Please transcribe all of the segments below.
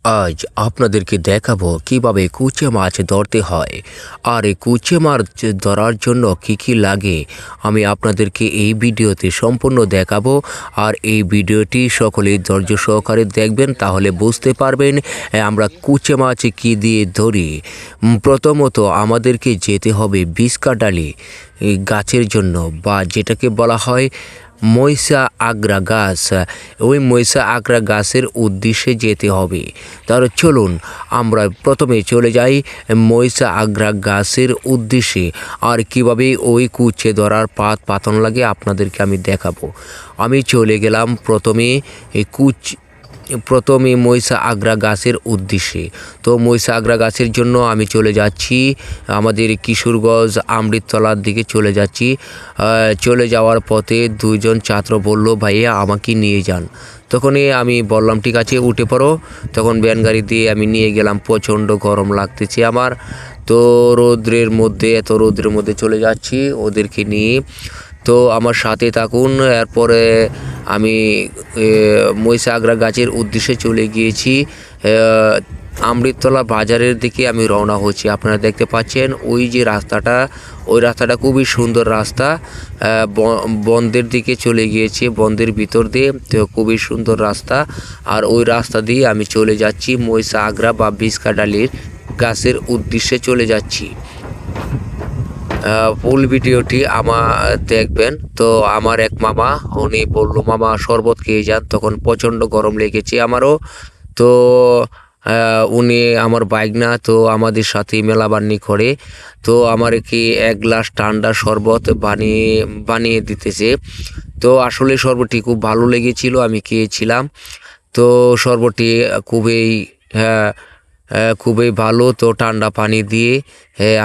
আজ আপনাদেরকে দেখাবো কিভাবে কুচে মাছ ধরতে হয়। আর এই কুচে মাছ ধরার জন্য কি লাগে আমি আপনাদেরকে এই ভিডিওতে সম্পূর্ণ দেখাবো। আর এই ভিডিওটি সকলেই ধৈর্য সহকারে দেখবেন, তাহলে বুঝতে পারবেন আমরা কুচে মাছ কি দিয়ে ধরি। প্রথমত আমাদেরকে যেতে হবে বিস্কাডালি গাছের জন্য, বা যেটাকে বলা হয় মইসা আগ্রা গাছ। ওই মইসা আগ্রা গাছের উদ্দেশ্যে যেতে হবে। তাহলে চলুন আমরা প্রথমে চলে যাই মইসা আগ্রা গাছের উদ্দেশ্যে। আর কিভাবে ওই কুচে ধরার পাতন লাগে আপনাদেরকে আমি দেখাবো। আমি চলে গেলাম প্রথমে মইসা আগ্রা গাছের উদ্দেশ্যে। তো মইসা আগ্রা গাছের জন্য আমি চলে যাচ্ছি আমাদের কিশোরগঞ্জ আমৃততলার দিকে চলে যাচ্ছি। চলে যাওয়ার পথে দুইজন ছাত্র বলল, ভাইয়া আমাকে নিয়ে যান। তখনই আমি বললাম ঠিক আছে উঠে পড়ো। তখন ভ্যান গাড়ি দিয়ে আমি নিয়ে গেলাম। প্রচণ্ড গরম লাগতেছে আমার, তো এত রোদ্রের মধ্যে চলে যাচ্ছি ওদেরকে নিয়ে। তো আমার সাথে থাকুন। এরপরে আমি মইসা আগ্রা গাছের উদ্দেশ্যে চলে গিয়েছি। আমৃততলা বাজারের দিকে আমি রওনা হচ্ছি। আপনারা দেখতে পাচ্ছেন ওই রাস্তাটা খুবই সুন্দর রাস্তা। বন্দের দিকে চলে গিয়েছি, বন্দের ভিতর দিয়ে। তো খুবই সুন্দর রাস্তা। আর ওই রাস্তা দিয়ে আমি চলে যাচ্ছি মইসা আগ্রা বা বিস্কাডালির গাছের উদ্দেশ্যে চলে যাচ্ছি। ফুল ভিডিওটি দেখবেন। তো আমার এক মামা উনি বললো, মামা শরবত খেয়ে যান। তখন প্রচণ্ড গরম লেগেছে আমারও। তো উনি আমার বাইক না, তো আমাদের সাথে মেলাবানি করে। তো আমার কি এক গ্লাস ঠান্ডা শরবত বানিয়ে দিতেছে। তো আসলে শরবতটি খুব ভালো লেগেছিল, আমি খেয়েছিলাম। তো শরবতটি খুবই ভালো। তো ঠান্ডা পানি দিয়ে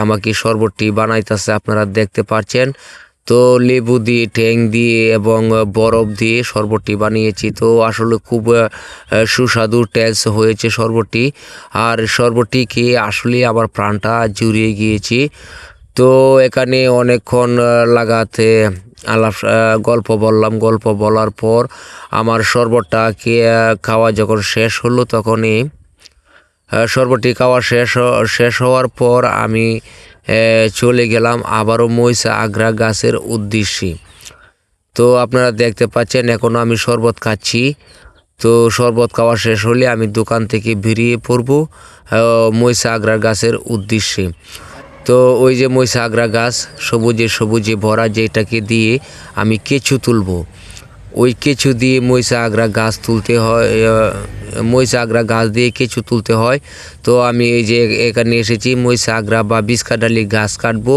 আমাকে শরবতটি বানাইতেছে, আপনারা দেখতে পাচ্ছেন। তো লেবু দিয়ে, ট্যাং দিয়ে এবং বরফ দিয়ে শরবতটি বানিয়েছি। তো আসলে খুব সুস্বাদু টেস্ট হয়েছে শরবতটি। আর শরবতটি খেয়ে আসলে আমার প্রাণটা জুড়িয়ে গিয়েছি। তো এখানে অনেকক্ষণ লাগাতে গল্প বলার পর আমার শরবতটা খাওয়া যখন শেষ হলো, তখনই শরবতটি খাওয়া শেষ হওয়ার পর আমি চলে গেলাম আবারও মইসা আগ্রা গাছের উদ্দেশ্যে। তো আপনারা দেখতে পাচ্ছেন এখনও আমি শরবত খাচ্ছি। তো শরবত খাওয়া শেষ হলে আমি দোকান থেকে বেরিয়ে পড়ব মইসা আগ্রা গাছের উদ্দেশ্যে। তো ওই যে মইসা আগ্রা গাছ সবুজে ভরা, যেটাকে দিয়ে আমি কেঁচু তুলব। ওই কেঁচু দিয়ে মইসা আগ্রা গাছ তুলতে হয়, মইসা আগ্রা গাছ দিয়ে কেঁচু তুলতে হয়। তো আমি এই যে এখানে এসেছি মইসা আগ্রা বা বিস্কাডালি গাছ কাটবো।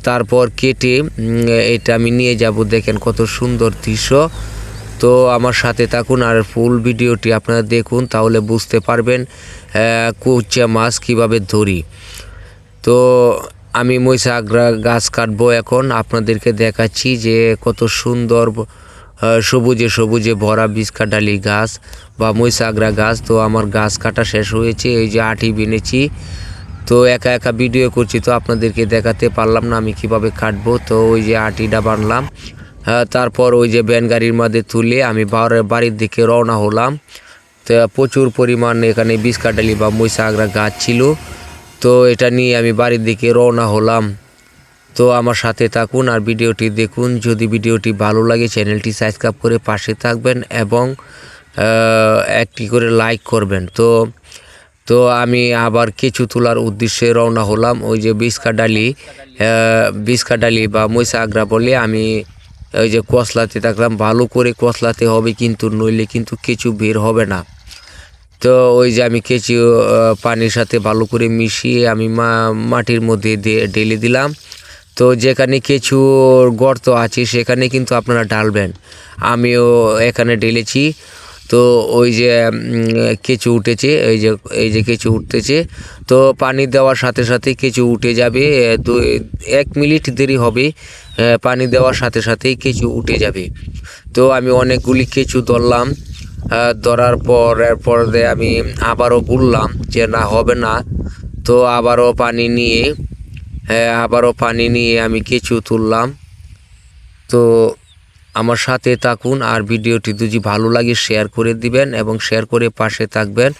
তারপর কেটে এটা আমি নিয়ে যাব। দেখেন কত সুন্দর দৃশ্য। তো আমার সাথে থাকুন আর ফুল ভিডিওটি আপনারা দেখুন, তাহলে বুঝতে পারবেন কুচে মাছ কীভাবে ধরি। তো আমি মইসা আগ্রা গাছ কাটবো এখন। আপনাদেরকে দেখাচ্ছি যে কত সুন্দর সবুজে ভরা বিস্কাডালি গাছ বা মইসা আগ্রা গাছ। তো আমার গাছ কাটা শেষ হয়েছে, এই যে আঠি বেনেছি। তো একা ভিডিও করছি, তো আপনাদেরকে দেখাতে পারলাম না আমি কিভাবে কাটবো। তো ওই যে আটিটা বানলাম। তারপর ওই যে ভ্যান গাড়ির মধ্যে তুলে আমি বাড়ির দিকে রওনা হলাম। তো প্রচুর পরিমাণ এখানে বিস্কাডালি বা মইসা আগ্রা গাছ ছিল। তো এটা নিয়ে আমি বাড়ির দিকে রওনা হলাম। তো আমার সাথে থাকুন আর ভিডিওটি দেখুন। যদি ভিডিওটি ভালো লাগে চ্যানেলটি সাবস্ক্রাইব করে পাশে থাকবেন এবং একটি করে লাইক করবেন। তো আমি আবার কেঁচু তোলার উদ্দেশ্যে রওনা হলাম। ওই যে বিস্কাডালি বা মইসা আগ্রা বলে আমি ওই যে কসলাতে থাকলাম। ভালো করে কসলাতে হবে, কিন্তু নইলে কিন্তু কেঁচু বের হবে না। তো ওই যে আমি কেঁচু পানির সাথে ভালো করে মিশিয়ে আমি মাটির মধ্যে ঢেলে দিলাম। তো যেখানে কেঁচু গর্ত আছে সেখানে কিন্তু আপনারা ঢালবেন। আমিও এখানে ঢেলেছি। তো ওই যে কেঁচু উঠেছে, এই যে কেঁচু উঠতেছে। তো পানি দেওয়ার সাথে সাথে কেঁচু উঠে যাবে। 1 মিনিট দেরি হবে, পানি দেওয়ার সাথে সাথেই কেঁচু উঠে যাবে। তো আমি অনেকগুলি কেঁচু ধরলাম। ধরার পর এরপর আমি আবারও বললাম যে না হবে না। তো আবারও পানি নিয়ে আমি কেঁচু তুললাম। তো আমার সাথে থাকুন আর ভিডিওটি যদি ভালো লাগে শেয়ার করে দিবেন এবং শেয়ার করে পাশে থাকবেন।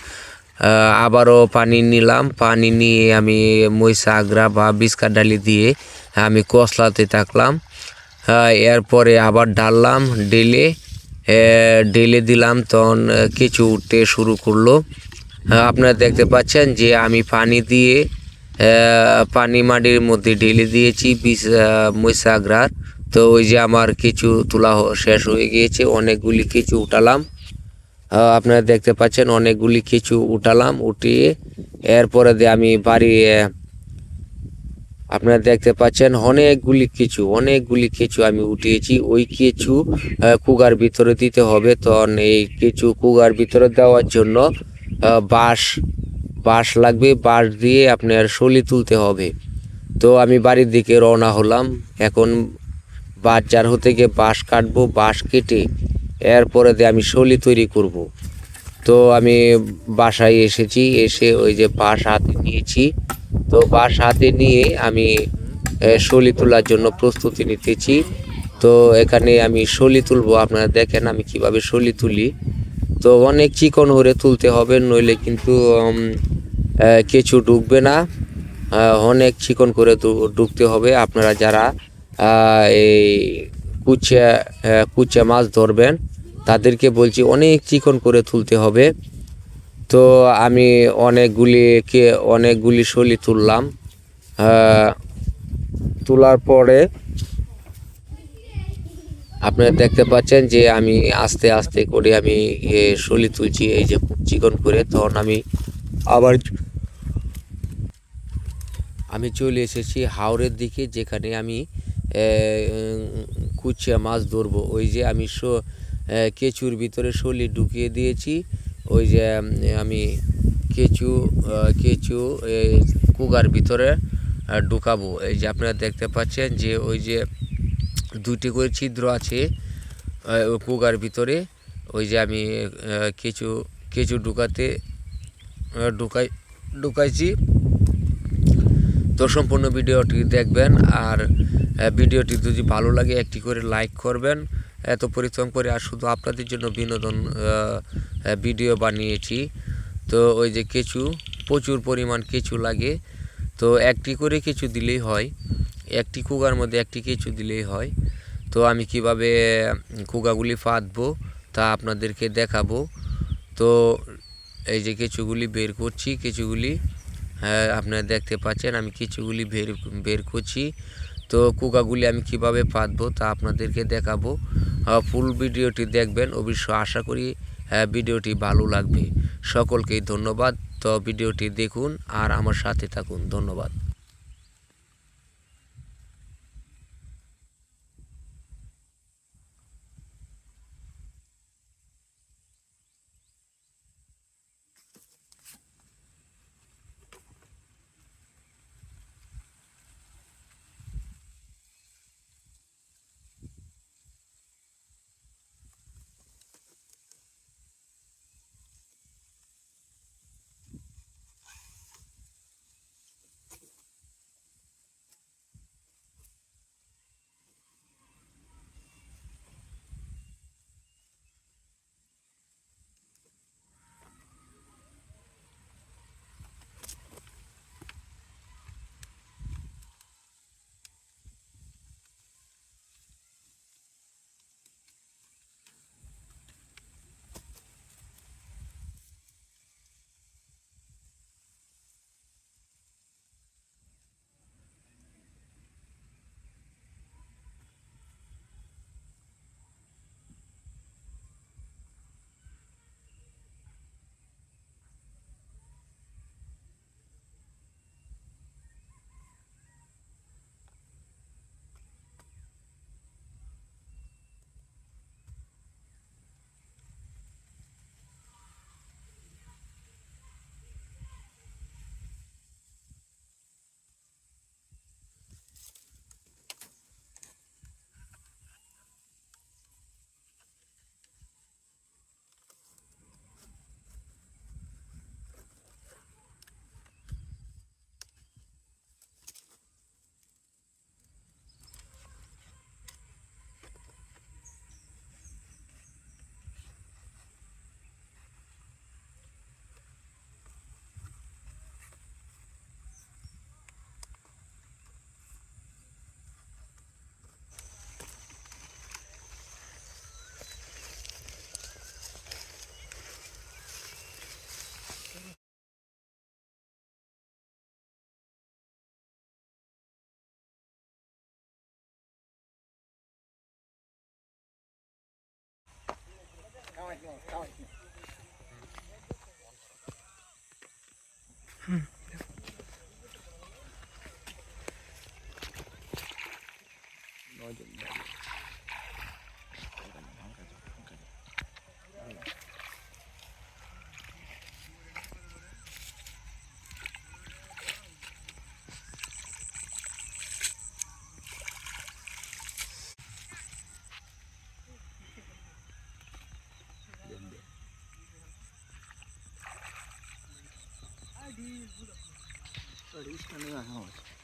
আবারও পানি নিলাম, পানি নিয়ে আমি মইসা আগ্রা বা বিস্কাট ডালি দিয়ে আমি কষলাতে থাকলাম। এরপরে আবার ডাললাম, ঢেলে দিলাম, তখন কিছু উঠতে শুরু করলো। আপনারা দেখতে পাচ্ছেন যে আমি পানি দিয়ে পানি মাটির মধ্যে ঢেলে দিয়েছি মইসা আগ্রার। তো ওই যে আমার কিছু তোলা শেষ হয়ে গিয়েছে, অনেকগুলি কিছু উঠালাম। আপনারা দেখতে পাচ্ছেন অনেকগুলি কিছু উঠিয়ে এরপরে দিয়ে আমি বাড়ি আপনারা দেখতে পাচ্ছেন অনেকগুলি কিছু আমি উঠিয়েছি। ওই কিছু কুগার ভিতরে দিতে হবে। তখন এই কিছু কুগার ভিতরে দেওয়ার জন্য বাঁশ বাঁশ লাগবে, বাঁশ দিয়ে আপনার শলি তুলতে হবে। তো আমি বাড়ির দিকে রওনা হলাম। এখন বাজার হতে গিয়ে বাঁশ কাটবো, বাঁশ কেটে এরপরে দিয়ে আমি শলি তৈরি করব। তো আমি বাসায় এসেছি, এসে ওই যে বাঁশ হাতে নিয়েছি। তো বাঁশ হাতে নিয়ে আমি শলি তোলার জন্য প্রস্তুতি নিতেছি। তো এখানে আমি শলি তুলবো, আপনারা দেখেন আমি কিভাবে শলি তুলি। তো অনেক চিকন করে তুলতে হবে, নইলে কিন্তু কিছু ঢুকবে না। অনেক চিকন করে ঢুকতে হবে। আপনারা যারা এই কুচা মাছ ধরবেন তাদেরকে বলছি অনেক চিকন করে তুলতে হবে। তো আমি অনেকগুলি শলি তুললাম। তোলার পরে আপনারা দেখতে পাচ্ছেন যে আমি আস্তে আস্তে করে আমি শলি তুলছি, এই যে চিকন করে। তখন আবার আমি চলে এসেছি হাওরের দিকে, যেখানে আমি কুচিয়া মাছ ধরবো। ওই যে আমি কেঁচুর ভিতরে শলি ঢুকিয়ে দিয়েছি। ওই যে আমি কেঁচু কুগার ভিতরে ঢুকাবো। এই যে আপনারা দেখতে পাচ্ছেন যে ওই যে দুটি করে ছিদ্র আছে কুগার ভিতরে। ওই যে আমি কেঁচু ঢুকাইছি। তো সম্পূর্ণ ভিডিওটি দেখবেন, আর ভিডিওটি যদি ভালো লাগে একটি করে লাইক করবেন। এত পরিশ্রম করে আর শুধু আপনাদের জন্য বিনোদন ভিডিও বানিয়েছি। তো ওই যে প্রচুর পরিমাণ কেঁচু লাগে। তো একটি করে কেঁচু দিলেই হয়, একটি কুগার মধ্যে একটি কেঁচু দিলেই হয়। তো আমি কিভাবে কুগাগুলি ফাঁদবো তা আপনাদেরকে দেখাবো। তো এই যে কেঁচুগুলি বের করছি, আপনারা দেখতে পাচ্ছেন আমি কিছুগুলি বের করছি। তো কুগাগুলি আমি কিভাবে পাতবো তা আপনাদেরকে দেখাবো। ফুল ভিডিওটি দেখবেন, অবশ্য আশা করি ভিডিওটি ভালো লাগবে। সকলকেই ধন্যবাদ। তো ভিডিওটি দেখুন আর আমার সাথে থাকুন। ধন্যবাদ। Sorry, it's coming out.